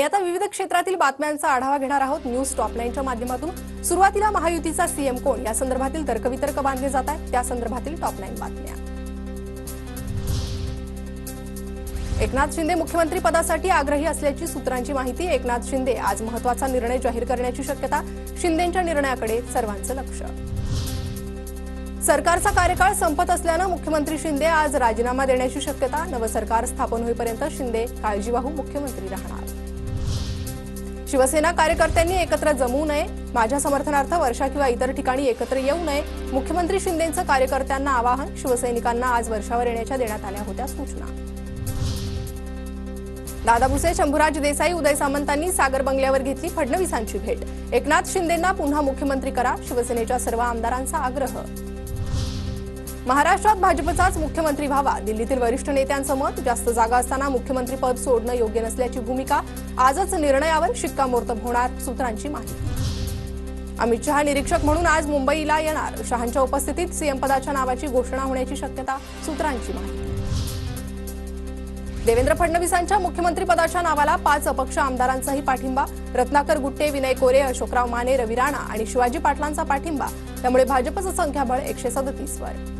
आणि आता विविध क्षेत्रातील बातम्यांचा आढावा घेणार आहोत न्यूज टॉप 9च्या माध्यमातून। सुरुवातीला महायुतीचा सीएम कोण या संदर्भातील तर्कवितर्क बांधले जात आहेत, त्या संदर्भातील टॉप 9 बातम्या। एकनाथ शिंदे मुख्यमंत्री पदासाठी आग्रही असल्याची सूत्रांची माहिती। एकनाथ शिंदे आज महत्त्वाचा निर्णय जाहीर करण्याची शक्यता। शिंदेंच्या निर्णयाकडे सर्वांचं लक्ष। सरकारचा कार्यकाळ संपत असल्याने मुख्यमंत्री शिंदे आज राजीनामा देण्याची शक्यता। नवं सरकार स्थापन होईपर्यंत शिंदे काळजीवाहू मुख्यमंत्री राहणार। शिवसेना कार्यकर्त्यांनी एकत्र जमू नये, माझ्या समर्थनार्थ वर्षा किंवा इतर ठिकाणी एकत्र येऊ नये, मुख्यमंत्री शिंदेंचं कार्यकर्त्यांना आवाहन। शिवसैनिकांना आज वर्षावर येण्याच्या देण्यात आल्या होत्या सूचना। दादा भुसे, शंभूराज देसाई, उदय सामंतांनी सागर बंगल्यावर घेतली फडणवीसांची भेट। एकनाथ शिंदेंना पुन्हा मुख्यमंत्री करा, शिवसेनेच्या सर्व आमदारांचा आग्रह। महाराष्ट्रात भाजपचाच मुख्यमंत्री व्हावा, दिल्लीतील वरिष्ठ नेत्यांचं मत। जास्त जागा असताना मुख्यमंत्री पद सोडणं योग्य नसल्याची भूमिका। आजच निर्णयावर शिक्कामोर्तब होणार, सूत्रांची माहिती। अमित शहा निरीक्षक म्हणून आज मुंबईला येणार। शहांच्या उपस्थितीत सीएम पदाच्या नावाची घोषणा होण्याची शक्यता, सूत्रांची माहिती। देवेंद्र फडणवीसांच्या मुख्यमंत्री पदाच्या नावाला 5 अपक्ष आमदारांचाही पाठिंबा। रत्नाकर गुट्टे, विनय कोरे, अशोकराव माने, रवी राणा आणि शिवाजी पाटलांचा पाठिंबा। त्यामुळे भाजपचं संख्याबळ 137 वर।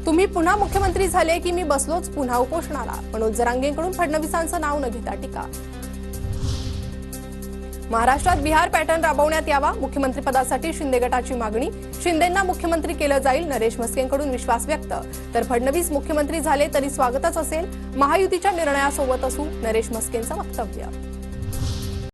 तुम्ही पुन्हा मुख्यमंत्री झाले की मी बसलोच पुन्हा उपोषणाला, मनोज जरांगेंकडून फडणवीसांचं नाव न घेता टीका। महाराष्ट्रात बिहार पॅटर्न राबवण्यात यावा, मुख्यमंत्री पदासाठी शिंदे गटाची मागणी। शिंदेंना मुख्यमंत्री केलं जाईल, नरेश म्हस्केंकडून विश्वास व्यक्त। तर फडणवीस मुख्यमंत्री झाले तरी स्वागतच असेल, महायुतीच्या निर्णयासोबत असू, नरेश म्हस्केंचं वक्तव्य।